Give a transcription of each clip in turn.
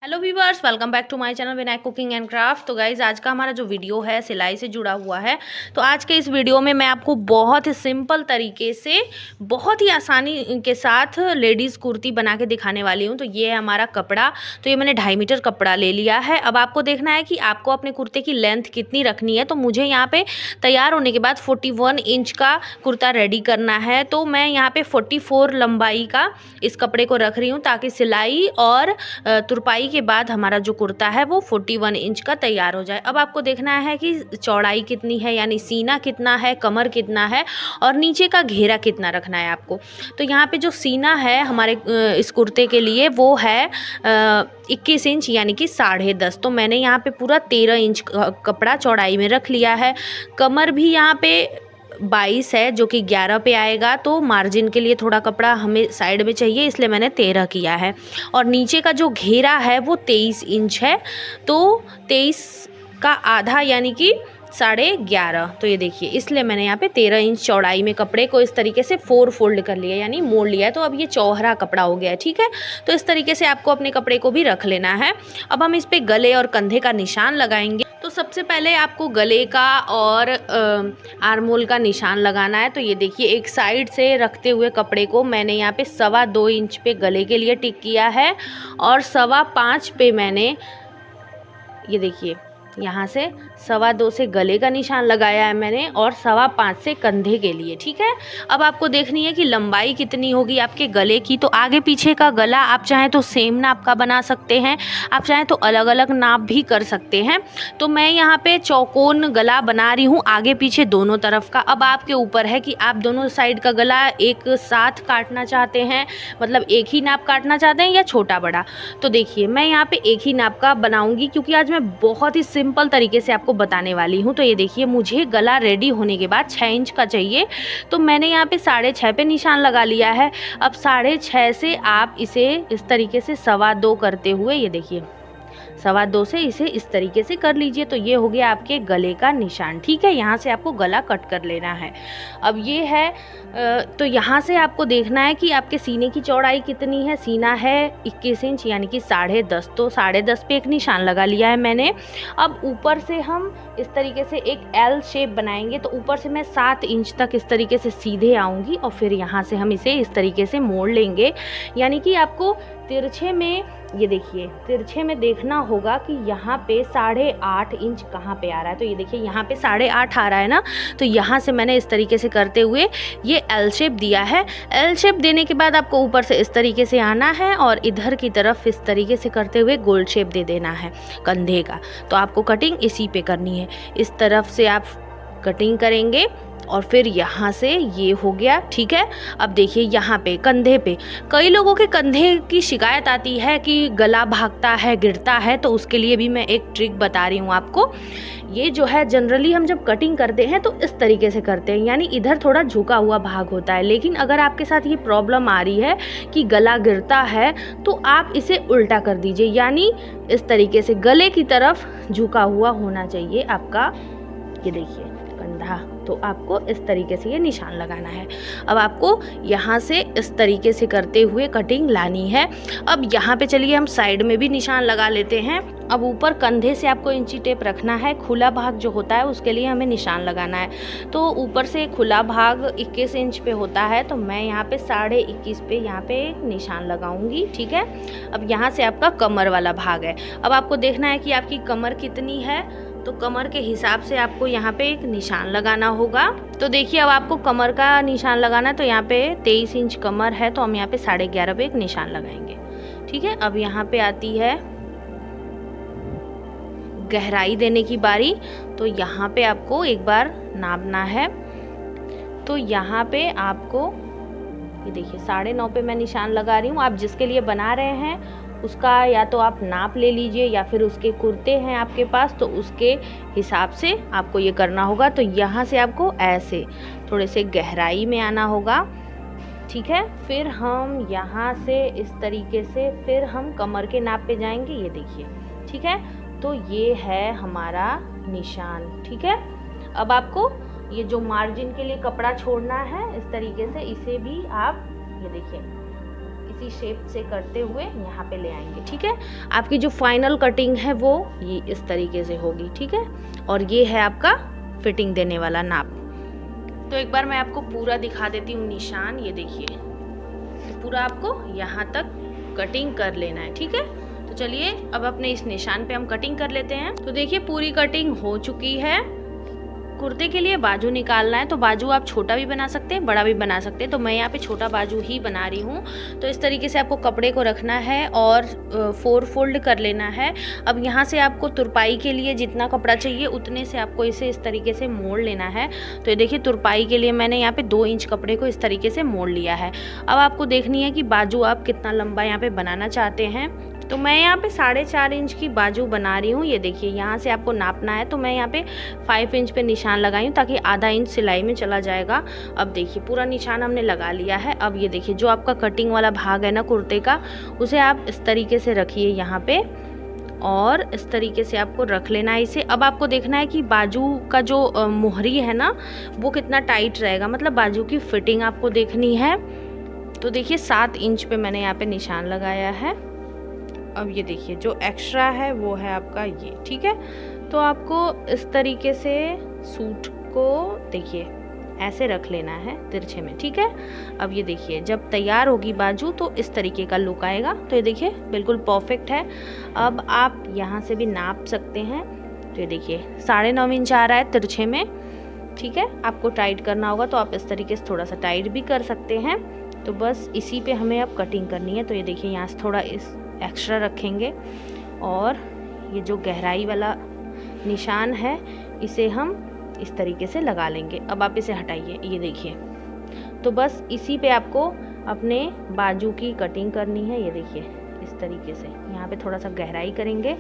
Hello viewers, welcome back to my channel Vinayak cooking and craft. तो guys आज का हमारा जो वीडियो है सिलाई से जुड़ा हुआ है। तो आज के इस वीडियो में मैं आपको बहुत ही सिंपल तरीके से बहुत ही आसानी के साथ लेडीज़ कुर्ती बना के दिखाने वाली हूँ। तो ये है हमारा कपड़ा। तो ये मैंने 2.5 मीटर कपड़ा ले लिया है। अब आपको देखना है कि आपको अपने कुर्ते की लेंथ कितनी रखनी है। तो मुझे यहाँ पे तैयार होने के बाद 41 इंच का कुर्ता रेडी करना है। तो मैं यहाँ पे 44 लंबाई का इस कपड़े को रख रही हूँ ताकि सिलाई और तुरपाई के बाद हमारा जो कुर्ता है वो 41 इंच का तैयार हो जाए। अब आपको देखना है कि चौड़ाई कितनी है, यानी सीना कितना है, कमर कितना है और नीचे का घेरा कितना रखना है आपको। तो यहाँ पे जो सीना है हमारे इस कुर्ते के लिए वो है 21 इंच यानी कि 10.5। तो मैंने यहाँ पे पूरा 13 इंच कपड़ा चौड़ाई में रख लिया है। कमर भी यहाँ पे 22 है जो कि 11 पे आएगा। तो मार्जिन के लिए थोड़ा कपड़ा हमें साइड में चाहिए, इसलिए मैंने 13 किया है। और नीचे का जो घेरा है वो 23 इंच है। तो 23 का आधा यानी कि 11.5। तो ये देखिए, इसलिए मैंने यहाँ पे 13 इंच चौड़ाई में कपड़े को इस तरीके से 4 फोल्ड कर लिया, यानी मोड़ लिया है। तो अब ये चौहरा कपड़ा हो गया है, ठीक है। तो इस तरीके से आपको अपने कपड़े को भी रख लेना है। अब हम इस पे गले और कंधे का निशान लगाएंगे। तो सबसे पहले आपको गले का और आर्मोल का निशान लगाना है। तो ये देखिए, एक साइड से रखते हुए कपड़े को मैंने यहाँ पे 2.25 इंच पे गले के लिए टिक किया है और 5.25 पे मैंने, ये देखिए, यहाँ से 2.25 से गले का निशान लगाया है मैंने और 5.25 से कंधे के लिए, ठीक है। अब आपको देखनी है कि लंबाई कितनी होगी आपके गले की। तो आगे पीछे का गला आप चाहें तो सेम नाप का बना सकते हैं, आप चाहें तो अलग अलग नाप भी कर सकते हैं। तो मैं यहाँ पे चौकोन गला बना रही हूँ आगे पीछे दोनों तरफ का। अब आपके ऊपर है कि आप दोनों साइड का गला एक साथ काटना चाहते हैं, मतलब एक ही नाप काटना चाहते हैं या छोटा बड़ा। तो देखिए, मैं यहाँ पे एक ही नाप का बनाऊंगी क्योंकि आज मैं बहुत ही सिंपल तरीके से आपको बताने वाली हूँ। तो ये देखिए, मुझे गला रेडी होने के बाद 6 इंच का चाहिए। तो मैंने यहाँ पे 6.5 पे निशान लगा लिया है। अब 6.5 से आप इसे इस तरीके से 2.25 करते हुए, ये देखिए, 2.25 से इसे इस तरीके से कर लीजिए। तो ये हो गया आपके गले का निशान, ठीक है। यहाँ से आपको गला कट कर लेना है। अब ये है तो यहाँ से आपको देखना है कि आपके सीने की चौड़ाई कितनी है। सीना है 21 इंच यानी कि 10.5। तो 10.5 पे एक निशान लगा लिया है मैंने। अब ऊपर से हम इस तरीके से एक एल शेप बनाएंगे। तो ऊपर से मैं 7 इंच तक इस तरीके से सीधे आऊँगी और फिर यहाँ से हम इसे इस तरीके से मोड़ लेंगे। यानी कि आपको तिरछे में, ये देखिए, तिरछे में देखना होगा कि यहाँ पे 8.5 इंच कहाँ पे आ रहा है। तो ये देखिए, यहाँ पे 8.5 आ रहा है ना। तो यहाँ से मैंने इस तरीके से करते हुए ये एल शेप दिया है। एल शेप देने के बाद आपको ऊपर से इस तरीके से आना है और इधर की तरफ इस तरीके से करते हुए गोल शेप दे देना है कंधे का। तो आपको कटिंग इसी पे करनी है, इस तरफ से आप कटिंग करेंगे और फिर यहाँ से ये हो गया, ठीक है। अब देखिए, यहाँ पे कंधे पे कई लोगों के कंधे की शिकायत आती है कि गला भागता है, गिरता है। तो उसके लिए भी मैं एक ट्रिक बता रही हूँ आपको। ये जो है, जनरली हम जब कटिंग करते हैं तो इस तरीके से करते हैं, यानी इधर थोड़ा झुका हुआ भाग होता है। लेकिन अगर आपके साथ ये प्रॉब्लम आ रही है कि गला गिरता है तो आप इसे उल्टा कर दीजिए, यानी इस तरीके से गले की तरफ झुका हुआ होना चाहिए आपका, ये देखिए, कंधा। तो आपको इस तरीके से ये निशान लगाना है। अब आपको यहाँ से इस तरीके से करते हुए कटिंग लानी है। अब यहाँ पे चलिए हम साइड में भी निशान लगा लेते हैं। अब ऊपर कंधे से आपको इंची टेप रखना है। खुला भाग जो होता है उसके लिए हमें निशान लगाना है। तो ऊपर से खुला भाग 21 इंच पे होता है। तो मैं यहाँ पे 21.5 पे यहाँ पे एक निशान लगाऊंगी, ठीक है। अब यहाँ से आपका कमर वाला भाग है। अब आपको देखना है कि आपकी कमर कितनी है। तो कमर के हिसाब से आपको यहाँ पे एक निशान लगाना होगा। तो देखिए, अब आपको कमर का निशान लगाना है। तो यहाँ पे 23 इंच कमर है, तो हम यहाँ पे 11.5 पे एक निशान लगाएंगे, ठीक है। अब यहाँ पे आती है गहराई देने की बारी। तो यहाँ पे आपको एक बार नापना है। तो यहाँ पे आपको, ये देखिए, 9.5 पे मैं निशान लगा रही हूँ। आप जिसके लिए बना रहे हैं उसका या तो आप नाप ले लीजिए या फिर उसके कुर्ते हैं आपके पास तो उसके हिसाब से आपको ये करना होगा। तो यहाँ से आपको ऐसे थोड़े से गहराई में आना होगा, ठीक है। फिर हम यहाँ से इस तरीके से फिर हम कमर के नाप पे जाएंगे, ये देखिए, ठीक है। तो ये है हमारा निशान, ठीक है। अब आपको ये जो मार्जिन के लिए कपड़ा छोड़ना है इस तरीके से, इसे भी आप, ये देखिए, इसी शेप से करते हुए यहाँ पे ले आएंगे। ठीक है, आपकी जो फाइनल कटिंग है वो ये इस तरीके से होगी। ठीक है, और ये है आपका फिटिंग देने वाला नाप। तो एक बार मैं आपको पूरा दिखा देती हूँ निशान। ये देखिए, तो पूरा आपको यहाँ तक कटिंग कर लेना है। ठीक है, तो चलिए अब अपने इस निशान पे हम कटिंग कर लेते हैं। तो देखिए पूरी कटिंग हो चुकी है। कुर्ते के लिए बाजू निकालना है, तो बाजू आप छोटा भी बना सकते हैं, बड़ा भी बना सकते हैं। तो मैं यहाँ पे छोटा बाजू ही बना रही हूँ। तो इस तरीके से आपको कपड़े को रखना है और 4 फोल्ड कर लेना है। अब यहाँ से आपको तुरपाई के लिए जितना कपड़ा चाहिए उतने से आपको इसे इस तरीके से मोड़ लेना है। तो ये देखिए तुरपाई के लिए मैंने यहाँ पे 2 इंच कपड़े को इस तरीके से मोड़ लिया है। अब आपको देखनी है कि बाजू आप कितना लंबा यहाँ पे बनाना चाहते हैं। तो मैं यहाँ पे 4.5 इंच की बाजू बना रही हूँ। ये देखिए यहाँ से आपको नापना है। तो मैं यहाँ पे 5 इंच पे निशान लगाई हूँ ताकि आधा इंच सिलाई में चला जाएगा। अब देखिए पूरा निशान हमने लगा लिया है। अब ये देखिए जो आपका कटिंग वाला भाग है ना कुर्ते का, उसे आप इस तरीके से रखिए यहाँ पे, और इस तरीके से आपको रख लेना है इसे। अब आपको देखना है कि बाजू का जो मोहरी है ना वो कितना टाइट रहेगा, मतलब बाजू की फिटिंग आपको देखनी है। तो देखिए 7 इंच पे मैंने यहाँ पे निशान लगाया है। अब ये देखिए जो एक्स्ट्रा है वो है आपका ये। ठीक है, तो आपको इस तरीके से सूट को देखिए ऐसे रख लेना है तिरछे में। ठीक है, अब ये देखिए जब तैयार होगी बाजू तो इस तरीके का लुक आएगा। तो ये देखिए बिल्कुल परफेक्ट है। अब आप यहाँ से भी नाप सकते हैं। तो ये देखिए 9.5 इंच आ रहा है तिरछे में। ठीक है, आपको टाइट करना होगा तो आप इस तरीके से थोड़ा सा टाइट भी कर सकते हैं। तो बस इसी पे हमें अब कटिंग करनी है। तो ये देखिए यहाँ से थोड़ा इस एक्स्ट्रा रखेंगे और ये जो गहराई वाला निशान है इसे हम इस तरीके से लगा लेंगे। अब आप इसे हटाइए, ये देखिए। तो बस इसी पे आपको अपने बाजू की कटिंग करनी है। ये देखिए इस तरीके से यहाँ पे थोड़ा सा गहराई करेंगे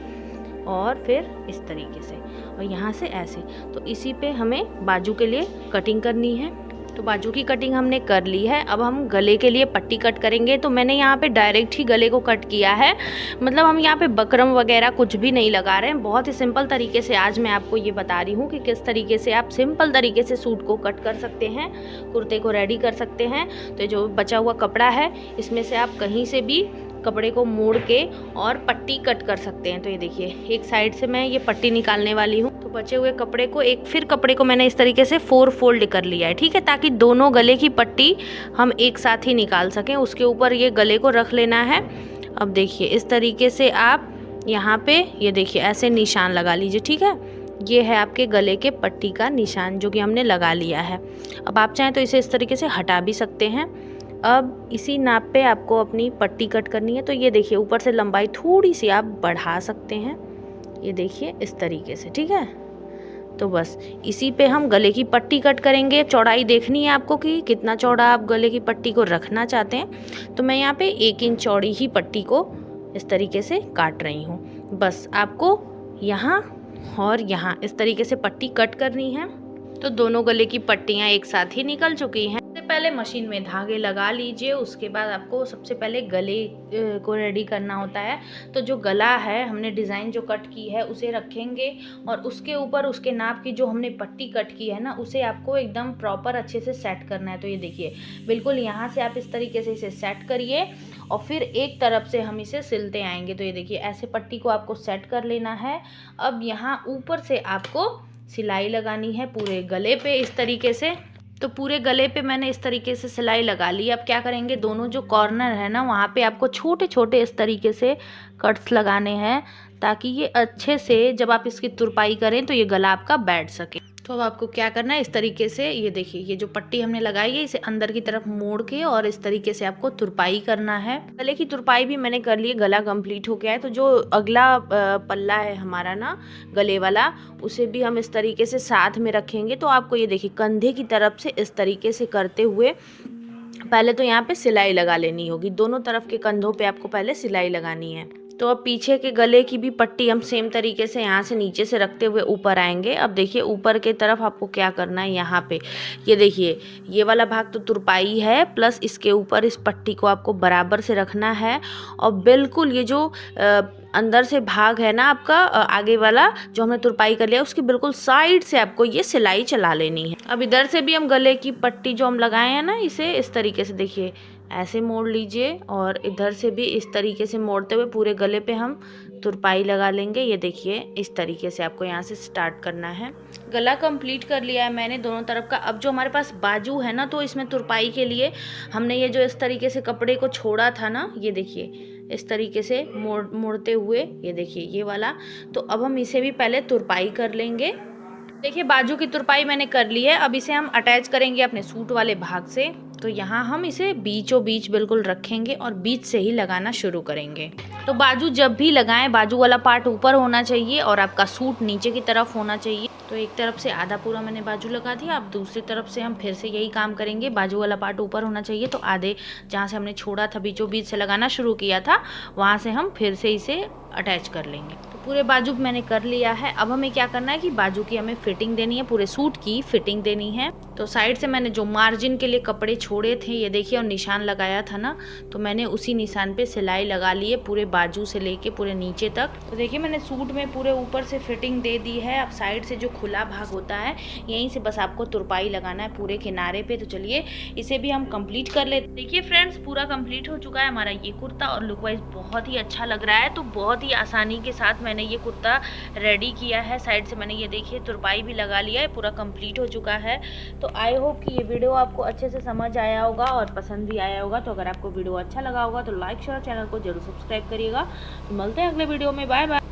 और फिर इस तरीके से, और यहाँ से ऐसे। तो इसी पे हमें बाजू के लिए कटिंग करनी है। तो बाजू की कटिंग हमने कर ली है। अब हम गले के लिए पट्टी कट करेंगे। तो मैंने यहाँ पे डायरेक्ट ही गले को कट किया है, मतलब हम यहाँ पे बकरम वगैरह कुछ भी नहीं लगा रहे हैं। बहुत ही सिंपल तरीके से आज मैं आपको ये बता रही हूँ कि किस तरीके से आप सिंपल तरीके से सूट को कट कर सकते हैं, कुर्ते को रेडी कर सकते हैं। तो जो बचा हुआ कपड़ा है इसमें से आप कहीं से भी कपड़े को मोड़ के और पट्टी कट कर सकते हैं। तो ये देखिए एक साइड से मैं ये पट्टी निकालने वाली हूँ। तो बचे हुए कपड़े को फिर कपड़े को मैंने इस तरीके से 4 फोल्ड कर लिया है। ठीक है, ताकि दोनों गले की पट्टी हम एक साथ ही निकाल सकें। उसके ऊपर ये गले को रख लेना है। अब देखिए इस तरीके से आप यहाँ पे ये देखिए ऐसे निशान लगा लीजिए। ठीक है, ये है आपके गले के पट्टी का निशान जो कि हमने लगा लिया है। अब आप चाहें तो इसे इस तरीके से हटा भी सकते हैं। अब इसी नाप पे आपको अपनी पट्टी कट करनी है। तो ये देखिए ऊपर से लंबाई थोड़ी सी आप बढ़ा सकते हैं, ये देखिए इस तरीके से। ठीक है, तो बस इसी पे हम गले की पट्टी कट करेंगे। चौड़ाई देखनी है आपको कि कितना चौड़ा आप गले की पट्टी को रखना चाहते हैं। तो मैं यहाँ पे 1 इंच चौड़ी ही पट्टी को इस तरीके से काट रही हूँ। बस आपको यहाँ और यहाँ इस तरीके से पट्टी कट करनी है। तो दोनों गले की पट्टियाँ एक साथ ही निकल चुकी हैं। सबसे पहले मशीन में धागे लगा लीजिए। उसके बाद आपको सबसे पहले गले को रेडी करना होता है। तो जो गला है हमने डिज़ाइन जो कट की है उसे रखेंगे और उसके ऊपर उसके नाप की जो हमने पट्टी कट की है ना उसे आपको एकदम प्रॉपर अच्छे से सेट करना है। तो ये देखिए बिल्कुल यहाँ से आप इस तरीके से इसे सेट करिए और फिर एक तरफ से हम इसे सिलते आएंगे। तो ये देखिए ऐसे पट्टी को आपको सेट कर लेना है। अब यहाँ ऊपर से आपको सिलाई लगानी है पूरे गले पे इस तरीके से। तो पूरे गले पे मैंने इस तरीके से सिलाई लगा ली। अब क्या करेंगे, दोनों जो कॉर्नर है ना वहाँ पे आपको छोटे छोटे इस तरीके से कट्स लगाने हैं ताकि ये अच्छे से जब आप इसकी तुरपाई करें तो ये गला आपका बैठ सके। तो अब आपको क्या करना है, इस तरीके से ये देखिए ये जो पट्टी हमने लगाई है इसे अंदर की तरफ मोड़ के और इस तरीके से आपको तुरपाई करना है। गले की तुरपाई भी मैंने कर ली, गला कंप्लीट हो गया है। तो जो अगला पल्ला है हमारा ना गले वाला, उसे भी हम इस तरीके से साथ में रखेंगे। तो आपको ये देखिए कंधे की तरफ से इस तरीके से करते हुए पहले तो यहाँ पे सिलाई लगा लेनी होगी। दोनों तरफ के कंधों पे आपको पहले सिलाई लगानी है। तो अब पीछे के गले की भी पट्टी हम सेम तरीके से यहाँ से नीचे से रखते हुए ऊपर आएंगे। अब देखिए ऊपर के तरफ आपको क्या करना है, यहाँ पे ये देखिए ये वाला भाग तो तुरपाई है प्लस इसके ऊपर इस पट्टी को आपको बराबर से रखना है और बिल्कुल ये जो अंदर से भाग है ना आपका आगे वाला जो हमने तुरपाई कर लिया उसकी बिल्कुल साइड से आपको ये सिलाई चला लेनी है। अब इधर से भी हम गले की पट्टी जो हम लगाए हैं ना इसे इस तरीके से देखिए ऐसे मोड़ लीजिए और इधर से भी इस तरीके से मोड़ते हुए पूरे गले पे हम तुरपाई लगा लेंगे। ये देखिए इस तरीके से आपको यहाँ से स्टार्ट करना है। गला कंप्लीट कर लिया है मैंने दोनों तरफ का। अब जो हमारे पास बाजू है ना, तो इसमें तुरपाई के लिए हमने ये जो इस तरीके से कपड़े को छोड़ा था ना, ये देखिए इस तरीके से मोड़ते हुए, ये देखिए ये वाला। तो अब हम इसे भी पहले तुरपाई कर लेंगे। देखिए बाजू की तुरपाई मैंने कर ली है। अब इसे हम अटैच करेंगे अपने सूट वाले भाग से। तो यहाँ हम इसे बीचों बीच बिल्कुल रखेंगे और बीच से ही लगाना शुरू करेंगे। तो बाजू जब भी लगाएं, बाजू वाला पार्ट ऊपर होना चाहिए और आपका सूट नीचे की तरफ होना चाहिए। तो एक तरफ से आधा पूरा मैंने बाजू लगा दिया। अब दूसरी तरफ से हम फिर से यही काम करेंगे। बाजू वाला पार्ट ऊपर होना चाहिए, तो आधे जहाँ से हमने छोड़ा था बीचों बीच से लगाना शुरू किया था, वहाँ से हम फिर से इसे अटैच कर लेंगे। तो पूरे बाजू मैंने कर लिया है। अब हमें क्या करना है कि बाजू की हमें फिटिंग देनी है, पूरे सूट की फिटिंग देनी है। तो साइड से मैंने जो मार्जिन के लिए कपड़े छोड़े थे, ये देखिए, और निशान लगाया था ना, तो मैंने उसी निशान पे सिलाई लगा ली है पूरे बाजू से लेके पूरे नीचे तक। तो देखिए मैंने सूट में पूरे ऊपर से फिटिंग दे दी है। अब साइड से जो खुला भाग होता है, यहीं से बस आपको तुरपाई लगाना है पूरे किनारे पे। तो चलिए इसे भी हम कंप्लीट कर लेते। देखिए फ्रेंड्स, पूरा कंप्लीट हो चुका है हमारा ये कुर्ता और लुक वाइज बहुत ही अच्छा लग रहा है। तो बहुत ही आसानी के साथ मैंने ये कुर्ता रेडी किया है। साइड से मैंने ये देखिए तुरपाई भी लगा लिया है, पूरा कंप्लीट हो चुका है। तो आई होप कि ये वीडियो आपको अच्छे से समझ आया होगा और पसंद भी आया होगा। तो अगर आपको वीडियो अच्छा लगा होगा तो लाइक शेयर, चैनल को जरूर सब्सक्राइब करिएगा। तो मिलते हैं अगले वीडियो में। Bye bye.